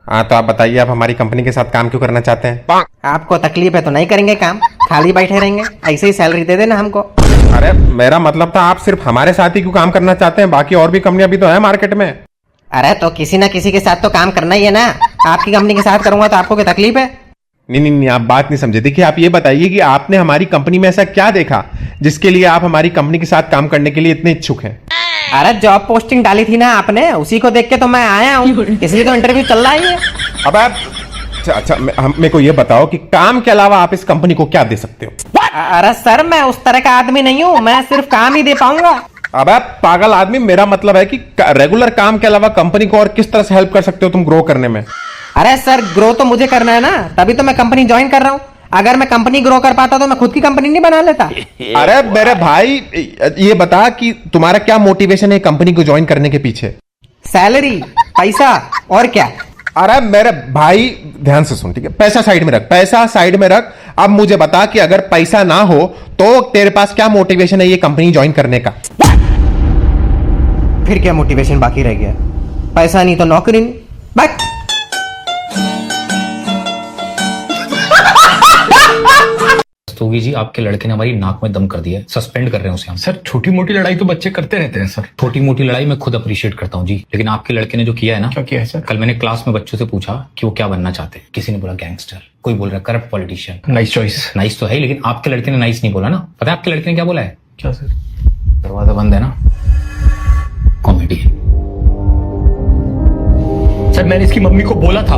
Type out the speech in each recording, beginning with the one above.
हाँ तो आप बताइए, आप हमारी कंपनी के साथ काम क्यों करना चाहते हैं? आपको तकलीफ है तो नहीं करेंगे काम, खाली बैठे रहेंगे, ऐसे ही सैलरी दे देना हमको। अरे मेरा मतलब था आप सिर्फ हमारे साथ ही क्यों काम करना चाहते हैं, बाकी और भी कंपनियां भी तो है मार्केट में। अरे तो किसी ना किसी के साथ तो काम करना ही है ना। आपकी कंपनी के साथ करूंगा तो आपको क्या तकलीफ है? नहीं, आप बात नहीं समझे। देखिए, आप ये बताइए कि आपने हमारी कंपनी में ऐसा क्या देखा जिसके लिए आप हमारी कंपनी के साथ काम करने के लिए इतने इच्छुक हैं? अरे जॉब पोस्टिंग डाली थी ना आपने, उसी को देख के तो मैं आया हूँ, इसलिए तो इंटरव्यू चल रहा है। अब आप अच्छा मेरे को ये बताओ कि काम के अलावा आप इस कंपनी को क्या दे सकते हो? अरे सर मैं उस तरह का आदमी नहीं हूँ, मैं सिर्फ काम ही दे पाऊंगा। अब आप पागल आदमी, मेरा मतलब है कि रेगुलर काम के अलावा कंपनी को और किस तरह से हेल्प कर सकते हो तुम ग्रो करने में? अरे सर ग्रो तो मुझे करना है ना, तभी तो मैं कंपनी ज्वाइन कर रहा हूँ। अगर मैं कंपनी ग्रो कर पाता तो मैं खुद की कंपनी नहीं बना लेता। अरे मेरे भाई, ये बता कि तुम्हारा क्या मोटिवेशन है कंपनी को ज्वाइन करने के पीछे? सैलरी, पैसा और क्या? अरे मेरे भाई ध्यान से सुन, ठीक है? पैसा साइड में रख, पैसा साइड में रख। अब मुझे बता कि अगर पैसा ना हो तो तेरे पास क्या मोटिवेशन है ये कंपनी ज्वाइन करने का? फिर क्या मोटिवेशन बाकी रह गया? पैसा नहीं तो नौकरी नहीं, बस। रस्तोगी जी, आपके लड़के ने हमारी नाक में दम कर दिया है, सस्पेंड कर रहे हैं उसे हम। सर छोटी मोटी लड़ाई तो बच्चे करते रहते हैं सर। छोटी मोटी लड़ाई मैं खुद अप्रिशिएट करता हूँ जी, लेकिन आपके लड़के ने जो किया है ना। क्या किया है सर? कल मैंने क्लास में बच्चों से पूछा कि वो क्या बनना चाहते हैं। किसी ने बोला गैंगस्टर, कोई बोल रहा है corrupt politician. Nice choice. Nice तो है, लेकिन आपके लड़के ने नाइस नहीं बोला ना। पता है आपके लड़के ने क्या बोला है? क्या सर? दरवाजा बंद है ना, कॉमेडी। सर मैंने इसकी मम्मी को बोला था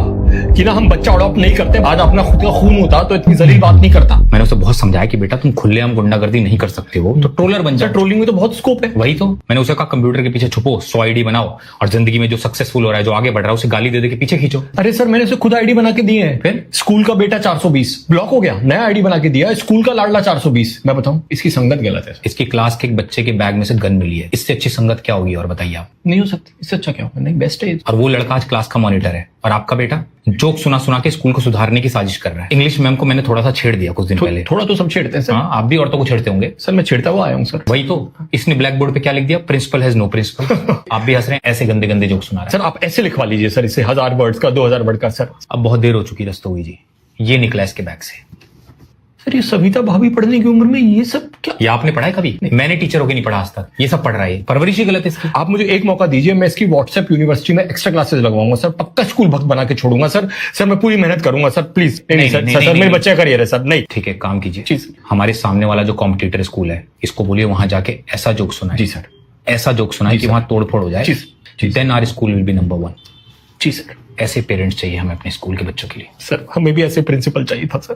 कि ना हम बच्चा अडॉप्ट नहीं करते, आज अपना खुद का खून होता तो इतनी जलील बात नहीं करता। मैंने उसे बहुत समझाया कि बेटा तुम खुलेआम गुंडागर्दी नहीं कर सकते हो, तो ट्रोलर बन सर जाओ। ट्रोलिंग में तो बहुत स्कोप है। वही तो मैंने उसे कहा, कंप्यूटर के पीछे छुपो, 100 आईडी बनाओ और जिंदगी में जो सक्सेसफुल हो रहा है, जो आगे बढ़ रहा है, उसे गाली दे के पीछे खींचो। अरे सर मैंने उसे खुद आईडी बना के दिए हैं। फिर स्कूल का बेटा 420 ब्लॉक हो गया, नया आईडी बना के दिया, स्कूल का लाडला 420। मैं बताऊं इसकी संगत गलत है। इसकी क्लास के एक बच्चे के बैग में से गन मिली है, इससे अच्छी संगत क्या होगी? और बताइए आप। नहीं हो सकती, इससे अच्छा क्या होगा? नहीं, बेस्ट है। और वो लड़का आज क्लास का मॉनिटर है, और आपका बेटा जोक सुना सुना के स्कूल को सुधारने की साजिश कर रहा है। इंग्लिश मैम को मैंने थोड़ा सा छेड़ दिया कुछ दिन पहले। थोड़ा तो सब छेड़ते हैं सर। हाँ, आप भी औरतों को छेड़ते होंगे। सर मैं छेड़ता हुआ आया हूँ सर। वही तो, इसने ब्लैक बोर्ड पे क्या लिख दिया? Principal has no principal. आप भी हंस रहे हैं, ऐसे गंदे गंदे जोक सुना रहे सर आप ऐसे लिखवा लीजिए सर, इसे 1000 वर्ड्स का, 2000 वर्ड का सर। अब बहुत देर हो चुकी रस्तोगी जी, ये निकला इसके बैग से। सर ये सविता भाभी पढ़ने की उम्र में ये सब क्या? ये आपने पढ़ा है कभी? मैंने टीचर होकर नहीं पढ़ा आज तक, ये सब पढ़ रहा है। परवरिश ही गलत है इसकी। आप मुझे एक मौका दीजिए, मैं इसकी व्हाट्सएप यूनिवर्सिटी में एक्स्ट्रा क्लासेस लगवाऊंगा सर, पक्का स्कूल भक्त बना के छोड़ूंगा सर। सर मैं पूरी मेहनत करूंगा सर, प्लीज। नहीं सर, मेरे बच्चे का करियर है सर। नहीं ठीक है, काम कीजिए, हमारे सामने वाला जो कॉम्पिटिटर स्कूल है, इसको बोलिए वहां जाके ऐसा जोक सुनाए। जी सर। ऐसा जोक सुनाए कि वहां तोड़फोड़ हो जाए। Then our school will be number 1। जी सर। ऐसे पेरेंट्स चाहिए हमें अपने स्कूल के बच्चों के लिए। सर हमें भी ऐसे प्रिंसिपल चाहिए था सर।